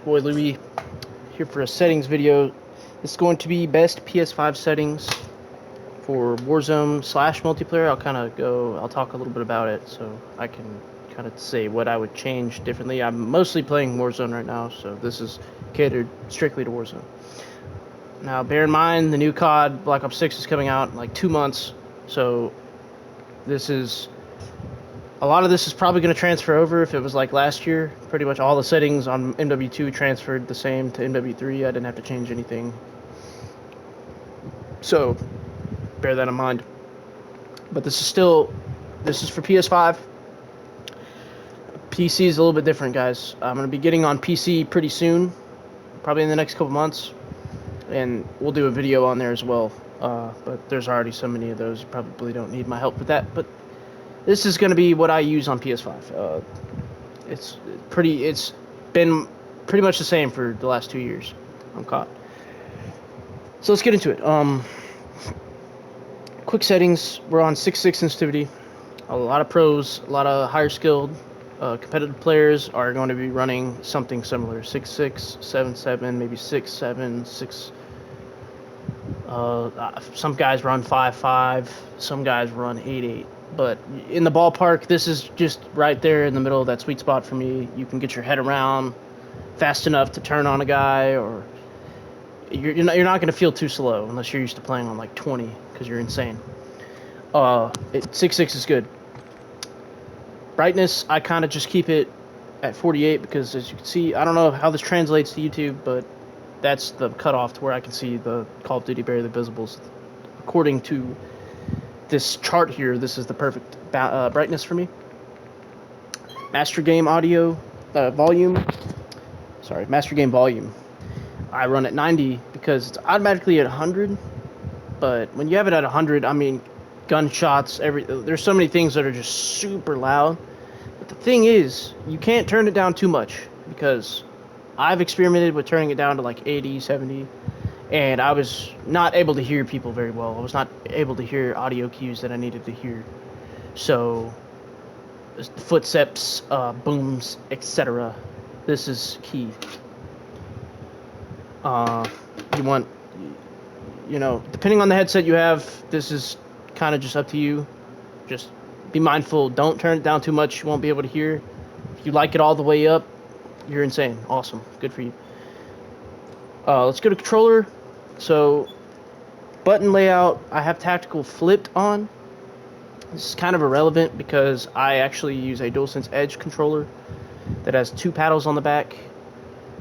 boy Louis here for a settings video. It's going to be best PS5 settings for Warzone / multiplayer. I'll talk a little bit about it so I can kind of say what I would change differently. I'm mostly playing Warzone right now, so this is catered strictly to Warzone. Now, bear in mind, the new COD Black Ops 6 is coming out in like 2 months, so a lot of this is probably going to transfer over. If it was like last year, pretty much all the settings on MW2 transferred the same to MW3. I didn't have to change anything. So, bear that in mind. But this is for PS5. PC is a little bit different, guys. I'm going to be getting on PC pretty soon, probably in the next couple months. And we'll do a video on there as well. But there's already so many of those, you probably don't need my help with that. But this is going to be what I use on PS5. It's been pretty much the same for the last 2 years on COD. So let's get into it. Quick settings. We're on 6.6 sensitivity. A lot of pros, a lot of higher skilled competitive players are going to be running something similar. 6.6, 7.7, maybe 6.7, 6. Some guys run 5.5. Some guys run 8.8. But in the ballpark, this is just right there in the middle of that sweet spot for me. You can get your head around fast enough to turn on a guy, or you're not going to feel too slow unless you're used to playing on like 20 because you're insane. 6.6 is good. Brightness, I kind of just keep it at 48 because, as you can see, I don't know how this translates to YouTube, but that's the cutoff to where I can see the Call of Duty barely visibles. According to this chart here, this is the perfect brightness for me. Master game volume. Master game volume. I run at 90 because it's automatically at 100. But when you have it at 100, I mean, gunshots, there's so many things that are just super loud. But the thing is, you can't turn it down too much because I've experimented with turning it down to like 80, 70. And I was not able to hear people very well. I was not able to hear audio cues that I needed to hear. So, footsteps, booms, etc. This is key. Depending on the headset you have, this is kind of just up to you. Just be mindful. Don't turn it down too much. You won't be able to hear. If you like it all the way up, you're insane. Awesome. Good for you. Let's go to controller. So, button layout, I have tactical flipped on. This is kind of irrelevant because I actually use a DualSense Edge controller that has 2 paddles on the back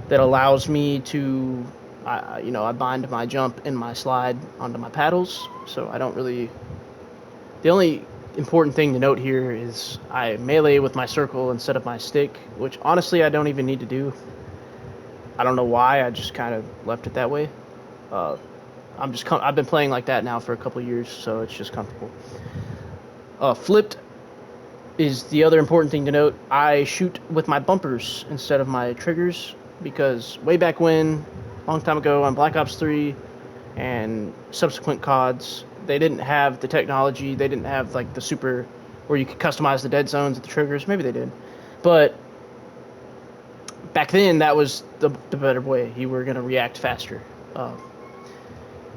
that allows me to, I bind my jump and my slide onto my paddles. So I don't really. The only important thing to note here is I melee with my circle instead of my stick, which honestly I don't even need to do. I don't know why, I just kind of left it that way. I've been playing like that now for a couple of years, so it's just comfortable. Flipped is the other important thing to note. I shoot with my bumpers instead of my triggers because way back when, long time ago on Black Ops 3 and subsequent CODs, they didn't have the technology. They didn't have like the super where you could customize the dead zones with the triggers. Maybe they did, but back then that was the better way. You were going to react faster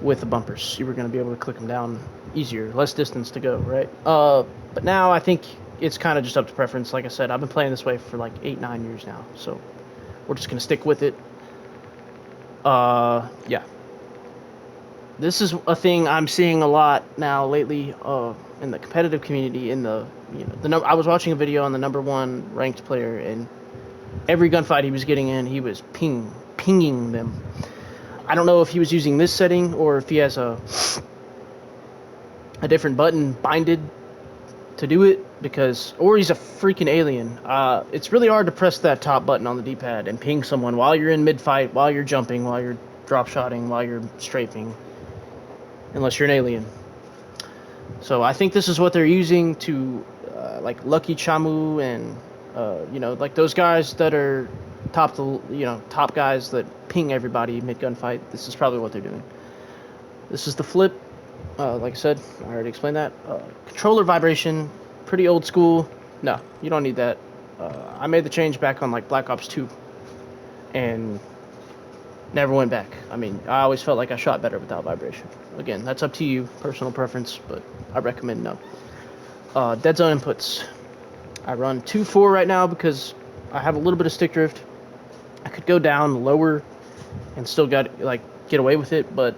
with the bumpers. You were going to be able to click them down easier, less distance to go, right? But now I think it's kind of just up to preference. Like I said, I've been playing this way for like 8-9 years now, so we're just going to stick with it. Yeah. This is a thing I'm seeing a lot now lately in the competitive community. I was watching a video on the #1 ranked player, and every gunfight he was getting in, he was pinging them. I don't know if he was using this setting or if he has a different button binded to do it, or he's a freaking alien. It's really hard to press that top button on the D-pad and ping someone while you're in mid-fight, while you're jumping, while you're drop-shotting, while you're strafing, unless you're an alien. So I think this is what they're using to, like Lucky Chamu and, like those guys that are top guys that ping everybody mid-gunfight. This is probably what they're doing. This is the flip. Like I said, I already explained that. Controller vibration, pretty old school. No, you don't need that. I made the change back on like Black Ops 2. and never went back. I mean, I always felt like I shot better without vibration. Again, that's up to you, personal preference, but I recommend no. Dead zone inputs. I run 2.4 right now because I have a little bit of stick drift. I could go down lower and still get away with it, but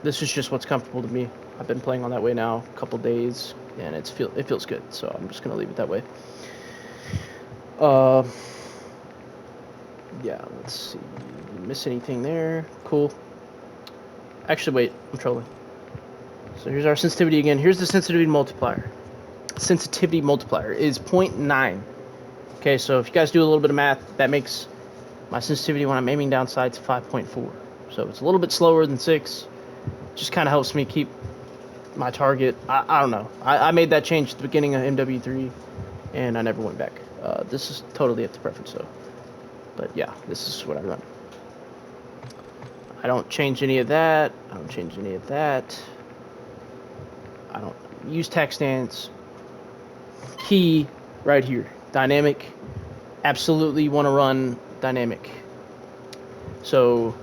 this is just what's comfortable to me. I've been playing on that way now a couple days, and it feels good, so I'm just gonna leave it that way. Yeah, let's see. Miss anything there? Cool. Actually, wait, I'm trolling. So here's our sensitivity again. Here's the sensitivity multiplier. Sensitivity multiplier is 0.9. Okay, so if you guys do a little bit of math, that makes my sensitivity when I'm aiming down sights 5.4. So it's a little bit slower than 6. Just kind of helps me keep my target. I don't know. I made that change at the beginning of MW3, and I never went back. This is totally up to preference, though. But yeah, this is what I run. I don't change any of that. I don't change any of that. I don't use tack stance. Key right here. Dynamic. Absolutely want to run dynamic. So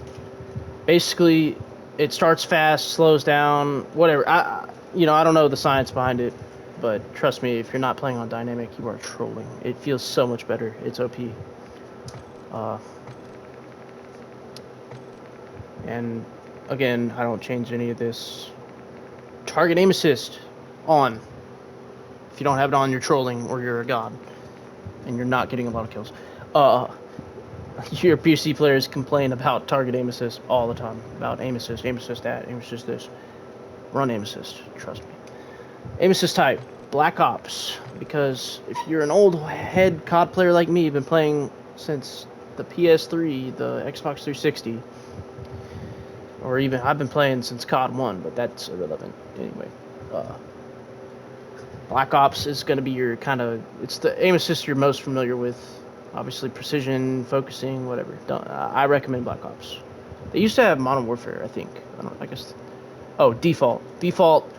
basically, it starts fast, slows down, whatever. I don't know the science behind it, but trust me, if you're not playing on dynamic, you are trolling. It feels so much better. It's OP. And again, I don't change any of this. Target aim assist on. If you don't have it on, you're trolling or you're a god, and you're not getting a lot of kills. Your PC players complain about target aim assist all the time. About aim assist that, aim assist this. Run aim assist, trust me. Aim assist type, Black Ops. Because if you're an old head COD player like me, been playing since the PS3, the Xbox 360, or even I've been playing since COD 1, but that's irrelevant anyway. Black Ops is going to be your it's the aim assist you're most familiar with. Obviously, precision, focusing, whatever. I recommend Black Ops. They used to have Modern Warfare, I think. I guess. Oh, default. Default.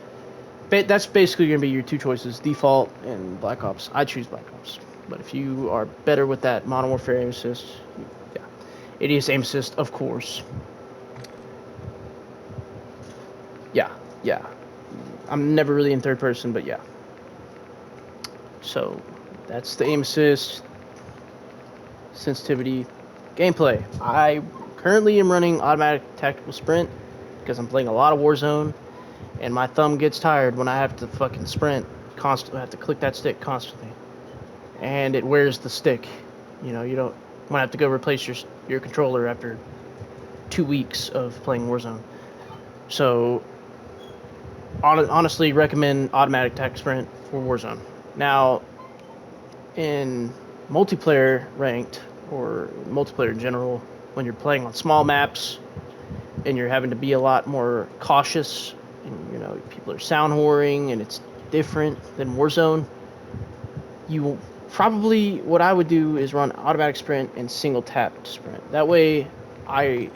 That's basically going to be your two choices, default and Black Ops. I choose Black Ops. But if you are better with that Modern Warfare aim assist, yeah. It is aim assist, of course. Yeah. I'm never really in third person, but yeah. So, that's the aim assist. Sensitivity, gameplay. I currently am running automatic tactical sprint because I'm playing a lot of Warzone, and my thumb gets tired when I have to fucking sprint constantly. I have to click that stick constantly, and it wears the stick. You don't want to have to go replace your controller after 2 weeks of playing Warzone. So honestly, recommend automatic tactical sprint for Warzone. Now, in multiplayer ranked or multiplayer in general, when you're playing on small maps and you're having to be a lot more cautious, and people are sound whoring and it's different than Warzone, you probably, what I would do is run automatic sprint and single tap sprint. That way I'm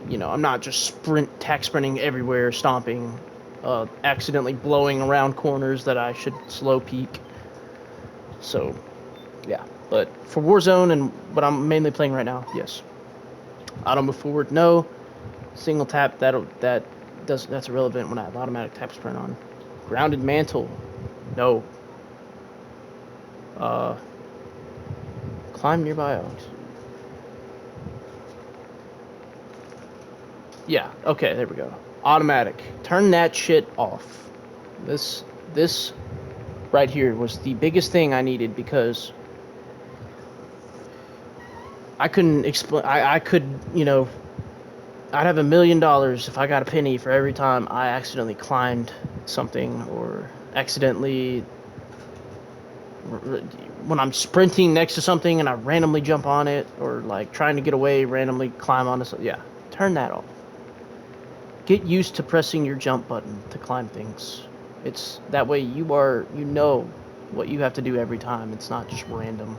not just tack sprinting everywhere, stomping, accidentally blowing around corners that I should slow peek. So yeah, but for Warzone and what I'm mainly playing right now, yes. Auto move forward, no. Single tap, that's irrelevant when I have automatic tap sprint on. Grounded mantle, no. Climb nearby objects. Yeah, okay, there we go. Automatic. Turn that shit off. This right here was the biggest thing I needed because I couldn't explain. I could, I'd have $1 million if I got a penny for every time I accidentally climbed something or accidentally when I'm sprinting next to something and I randomly jump on it, or like trying to get away, randomly climb onto something. Yeah, turn that off. Get used to pressing your jump button to climb things. It's that way you know what you have to do every time. It's not just random.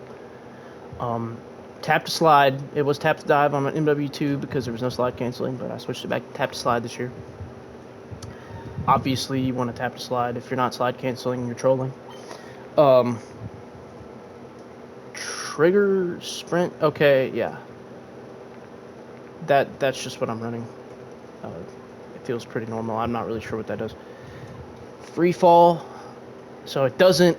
Tap to slide. It was tap to dive on MW2 because there was no slide canceling, but I switched it back to tap to slide this year. Obviously, you want to tap to slide. If you're not slide canceling, you're trolling. Trigger sprint. Okay, yeah. That's just what I'm running. It feels pretty normal. I'm not really sure what that does. Free fall, so it doesn't.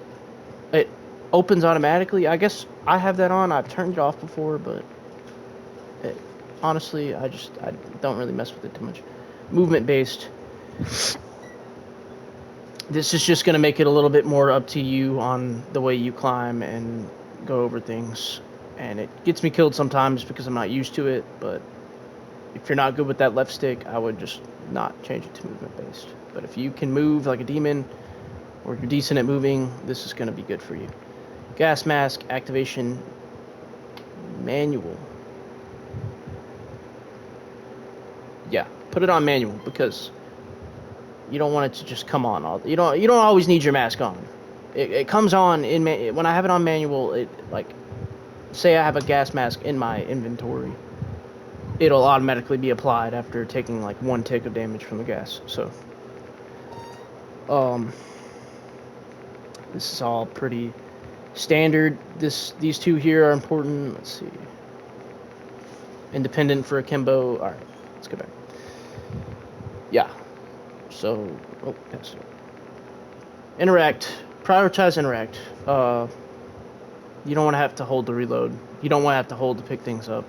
It opens automatically. I guess I have that on. I've turned it off before, but it, honestly, I don't really mess with it too much. Movement based. This is just going to make it a little bit more up to you on the way you climb and go over things. And it gets me killed sometimes because I'm not used to it, but if you're not good with that left stick, I would just not change it to movement based. But if you can move like a demon, or you're decent at moving, this is going to be good for you. Gas mask activation manual. Yeah, put it on manual because you don't want it to just come on. You don't always need your mask on. It comes on when I have it on manual. It like say I have a gas mask in my inventory, it'll automatically be applied after taking like 1 tick of damage from the gas. So this is all pretty standard. These two here are important. Let's see. Independent for akimbo. All right, let's go back. Yeah. So, oh, yes. Interact. Prioritize interact. You don't want to have to hold to reload. You don't want to have to hold to pick things up.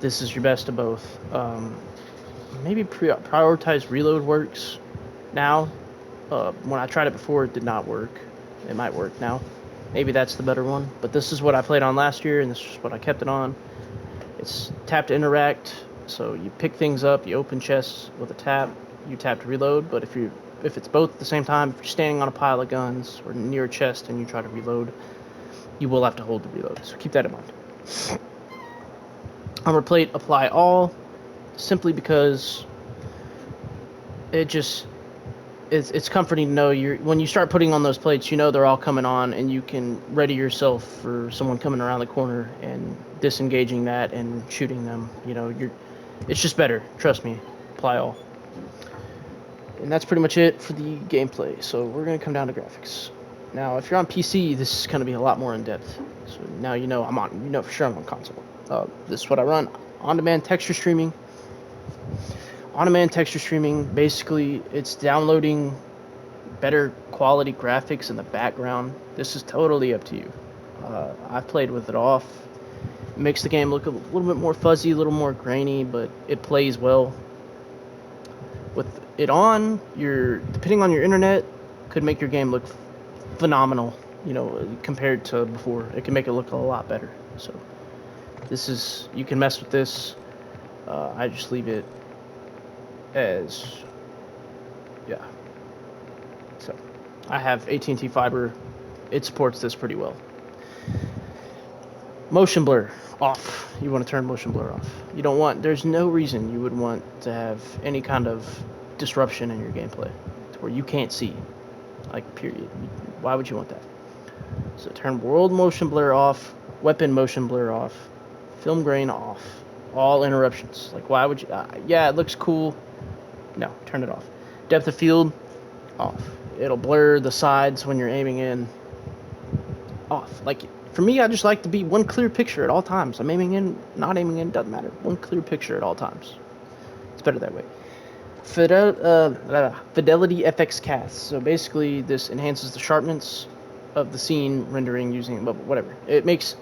This is your best of both. Maybe prioritize reload works now. When I tried it before, it did not work. It might work now. Maybe that's the better one. But this is what I played on last year, and this is what I kept it on. It's tap to interact. So you pick things up, you open chests with a tap, you tap to reload. But if it's both at the same time, if you're standing on a pile of guns or near a chest and you try to reload, you will have to hold the reload. So keep that in mind. Armor plate, apply all, simply because it's comforting to know when you start putting on those plates, you know they're all coming on, and you can ready yourself for someone coming around the corner and disengaging that and shooting them. It's just better. Trust me. Apply all. And that's pretty much it for the gameplay. So we're gonna come down to graphics. Now, if you're on PC, this is gonna be a lot more in depth. So now you know for sure I'm on console. This is what I run: on-demand texture streaming. On-demand texture streaming, basically, it's downloading better quality graphics in the background. This is totally up to you. I've played with it off. It makes the game look a little bit more fuzzy, a little more grainy, but it plays well. With it on, depending on your internet, could make your game look phenomenal, compared to before. It can make it look a lot better. So you can mess with this. I just leave it as, yeah. So I have AT&T fiber. It supports this pretty well. Motion blur off. You want to turn motion blur off. There's no reason you would want to have any kind of disruption in your gameplay to where you can't see, like, period. Why would you want that? So turn world motion blur off, weapon motion blur off, film grain off, all interruptions. Like, why would you? Yeah, it looks cool. No, turn it off. Depth of field off. It'll blur the sides when you're aiming in. Off. Like, for me, I just like to be one clear picture at all times. I'm aiming in, not aiming in, doesn't matter. One clear picture at all times. It's better that way. Fidelity FX cast. So basically, this enhances the sharpness of the scene rendering using whatever. It makes,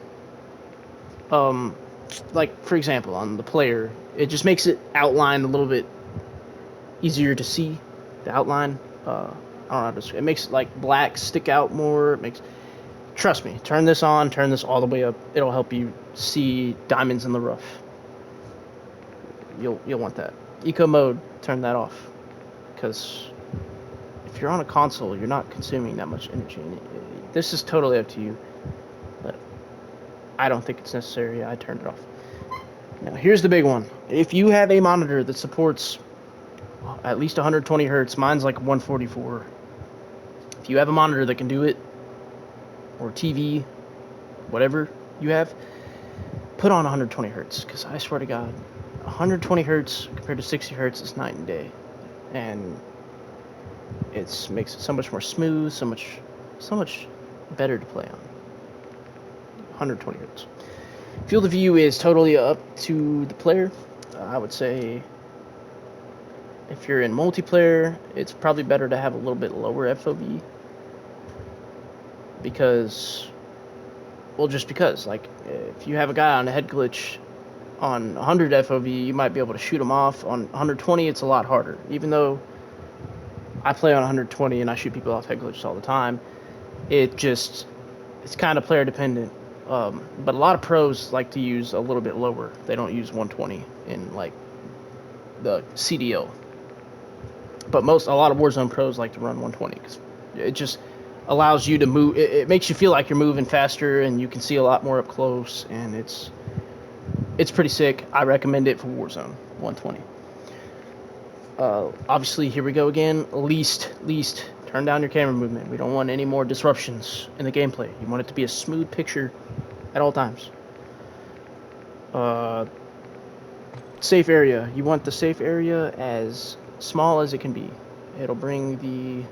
like, for example, on the player, it just makes it outline a little bit easier to see. The outline. I don't know how to. It makes like black stick out more. Trust me. Turn this on. Turn this all the way up. It'll help you see diamonds in the rough. You'll want that. Eco mode. Turn that off, because if you're on a console, you're not consuming that much energy. This is totally up to you, but I don't think it's necessary. I turned it off. Now here's the big one. If you have a monitor that supports at least 120 hertz, mine's like 144. If you have a monitor that can do it, or TV, whatever you have, put on 120 hertz, because I swear to God, 120 hertz compared to 60 hertz is night and day, and it makes it so much more smooth, so much better to play on. 120 hertz. Field of view is totally up to the player. I would say if you're in multiplayer, it's probably better to have a little bit lower FOV because, well, just because, like, if you have a guy on a head glitch on 100 FOV, you might be able to shoot him off. On 120, it's a lot harder. Even though I play on 120 and I shoot people off head glitches all the time, it's kind of player dependent. But a lot of pros like to use a little bit lower. They don't use 120 in like the CDL. But a lot of Warzone pros like to run 120 because it just allows you to move. It makes you feel like you're moving faster and you can see a lot more up close, and it's pretty sick. I recommend it for Warzone 120. Obviously, here we go again. Least turn down your camera movement. We don't want any more disruptions in the gameplay. You want it to be a smooth picture at all times. Safe area. You want the safe area as small as it can be. It'll bring the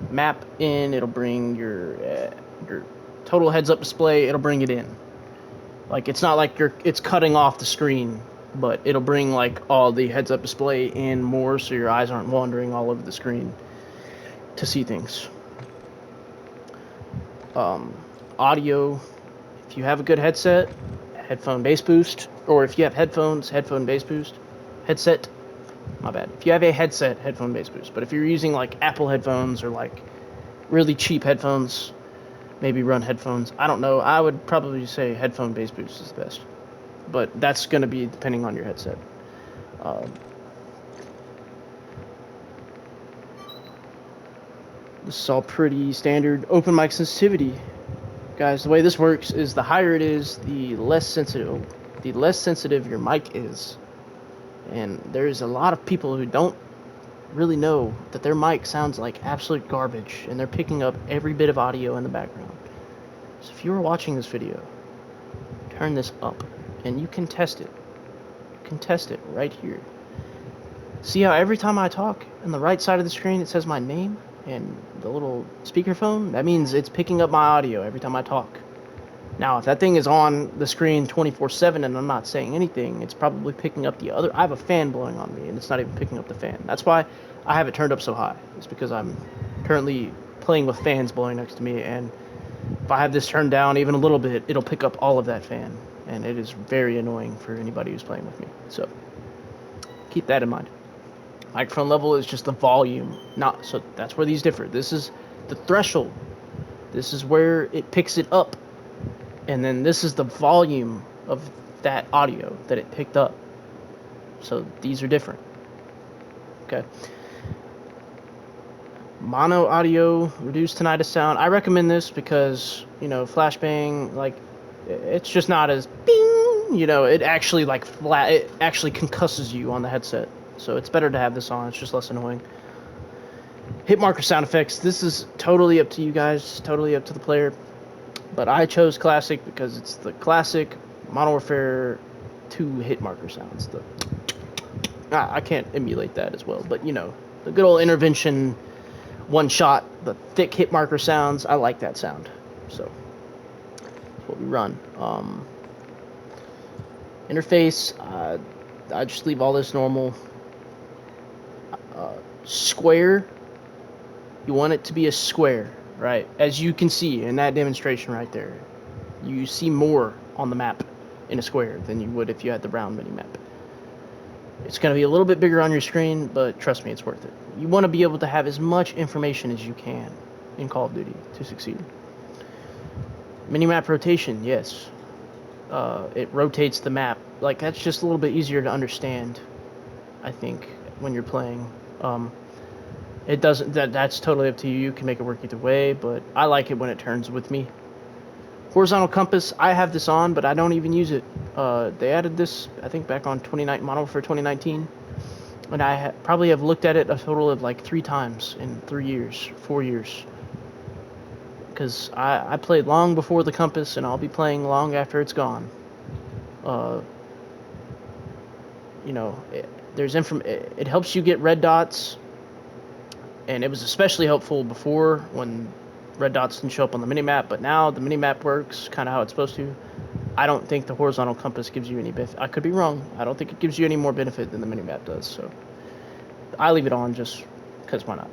map in. It'll bring your total heads-up display. It'll bring it in. Like, it's not like it's cutting off the screen, but it'll bring like all the heads-up display in more, so your eyes aren't wandering all over the screen to see things. Audio. If you have a good headset, headphone bass boost, or if you have headphones, headphone bass boost. Headset, my bad. If you have a headset, headphone bass boost. But if you're using like Apple headphones or like really cheap headphones, maybe run headphones. I don't know. I would probably say headphone bass boost is the best. But that's going to be depending on your headset. This is all pretty standard open mic sensitivity. Guys, the way this works is the higher it is, the less sensitive your mic is. And there's a lot of people who don't really know that their mic sounds like absolute garbage, and they're picking up every bit of audio in the background. So if you were watching this video, turn this up, and you can test it. You can test it right here. See how every time I talk, on the right side of the screen it says my name? And the little speakerphone, that means it's picking up my audio every time I talk. Now, if that thing is on the screen 24/7 and I'm not saying anything, it's probably picking up the other. I have a fan blowing on me, and it's not even picking up the fan. That's why I have it turned up so high. It's because I'm currently playing with fans blowing next to me, and if I have this turned down even a little bit, it'll pick up all of that fan, and it is very annoying for anybody who's playing with me. So keep that in mind. Microphone level is just the volume, so that's where these differ. This is the threshold. This is where it picks it up, and then this is the volume of that audio that it picked up. So these are different. Okay. Mono audio, reduced tinnitus sound. I recommend this because, flashbang, like, it's just not as bing, it actually it actually concusses you on the headset. So it's better to have this on. It's just less annoying. Hit marker sound effects. This is totally up to you guys. Totally up to the player. But I chose classic because it's the classic Modern Warfare 2 hit marker sounds. I can't emulate that as well. But, the good old intervention one shot, the thick hit marker sounds. I like that sound. So that's what we run. Interface. I just leave all this normal. Square, you want it to be a square, right? As you can see in that demonstration right there, you see more on the map in a square than you would if you had the round mini map. It's going to be a little bit bigger on your screen, but trust me, it's worth it. You want to be able to have as much information as you can in Call of Duty to succeed. Minimap rotation, yes. It rotates the map. Like, that's just a little bit easier to understand, I think, when you're playing. It doesn't. That's totally up to you. You can make it work either way, but I like it when it turns with me. Horizontal compass. I have this on, but I don't even use it. They added this, I think, back on Modern Warfare 2019, and I probably have looked at it a total of like 3 times in 3 years, 4 years. Because I played long before the compass, and I'll be playing long after it's gone. It helps you get red dots, and it was especially helpful before when red dots didn't show up on the minimap, but now the minimap works kind of how it's supposed to. I don't think the horizontal compass gives you any benefit. I could be wrong. I don't think it gives you any more benefit than the minimap does. So I leave it on just because why not?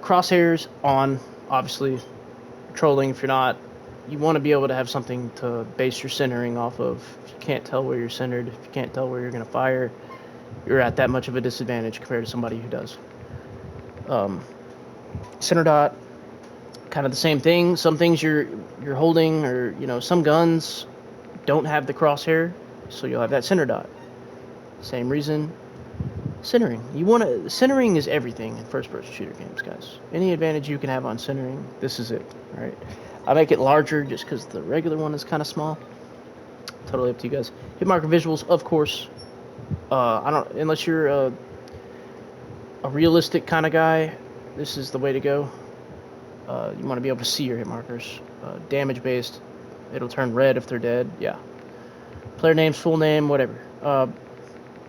Crosshairs on, obviously. Trolling, if you're not, you want to be able to have something to base your centering off of. If you can't tell where you're centered, if you can't tell where you're going to fire, you're at that much of a disadvantage compared to somebody who does. Center dot, kind of the same thing. Some things you're holding, or some guns don't have the crosshair, so you'll have that center dot. Same reason. Centering. Centering is everything in first-person shooter games, guys. Any advantage you can have on centering, this is it. All right. I make it larger just because the regular one is kind of small. Totally up to you guys. Hit marker visuals, of course. I don't unless you're a realistic kind of guy. This is the way to go. You want to be able to see your hit markers. Damage based, it'll turn red if they're dead. Yeah. Player names, full name, whatever.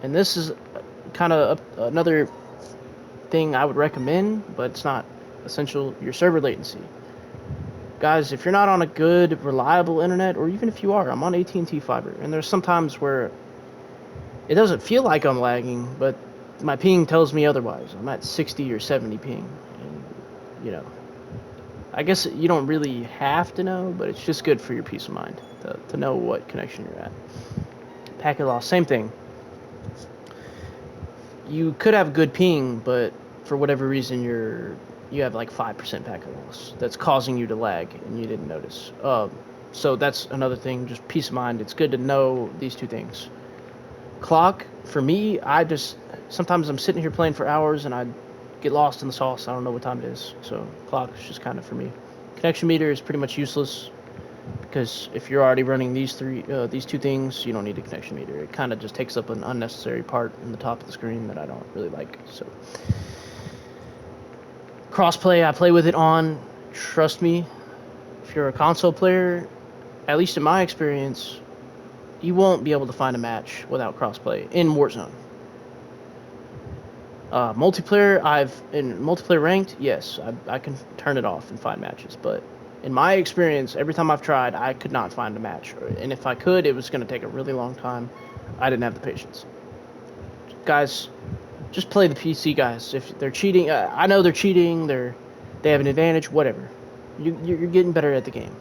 And this is kind of another thing I would recommend, but it's not essential. Your server latency. Guys, if you're not on a good, reliable internet, or even if you are, I'm on AT&T fiber, and there's sometimes where it doesn't feel like I'm lagging, but my ping tells me otherwise. I'm at 60 or 70 ping, and I guess you don't really have to know, but it's just good for your peace of mind to know what connection you're at. Packet loss, same thing. You could have good ping, but for whatever reason you have like 5% packet loss that's causing you to lag and you didn't notice. So that's another thing, just peace of mind. It's good to know these two things. Clock, for me, sometimes I'm sitting here playing for hours and I get lost in the sauce. I don't know what time it is. So clock is just kind of for me. Connection meter is pretty much useless because if you're already running these two things, you don't need a connection meter. It kind of just takes up an unnecessary part in the top of the screen that I don't really like. So crossplay, I play with it on. Trust me, if you're a console player, at least in my experience, you won't be able to find a match without crossplay in Warzone. Multiplayer ranked, yes, I can turn it off and find matches, but in my experience, every time I've tried, I could not find a match, and if I could, it was going to take a really long time. I didn't have the patience. Guys, just play the PC guys. If they're cheating, I know they're cheating. They have an advantage. Whatever. You're getting better at the game.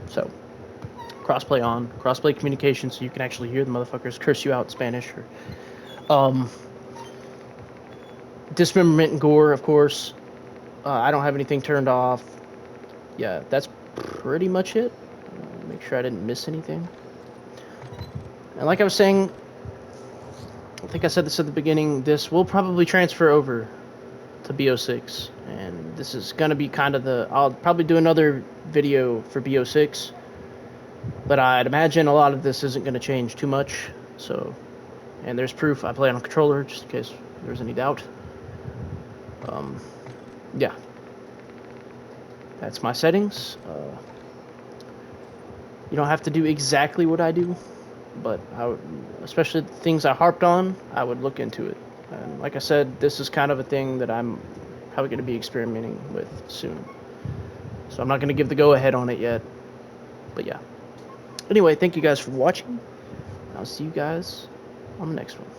So crossplay on, crossplay communication, so you can actually hear the motherfuckers curse you out in Spanish. Dismemberment and gore, of course. I don't have anything turned off. Yeah, that's pretty much it. Make sure I didn't miss anything. And like I was saying, I think I said this at the beginning, this will probably transfer over to BO6. And this is going to be kind of I'll probably do another video for BO6. But I'd imagine a lot of this isn't going to change too much. So, and there's proof I play on a controller, just in case there's any doubt. Yeah. That's my settings. You don't have to do exactly what I do, but especially the things I harped on, I would look into it. And like I said, this is kind of a thing that I'm probably going to be experimenting with soon. So I'm not going to give the go-ahead on it yet, but yeah. Anyway, thank you guys for watching. I'll see you guys on the next one.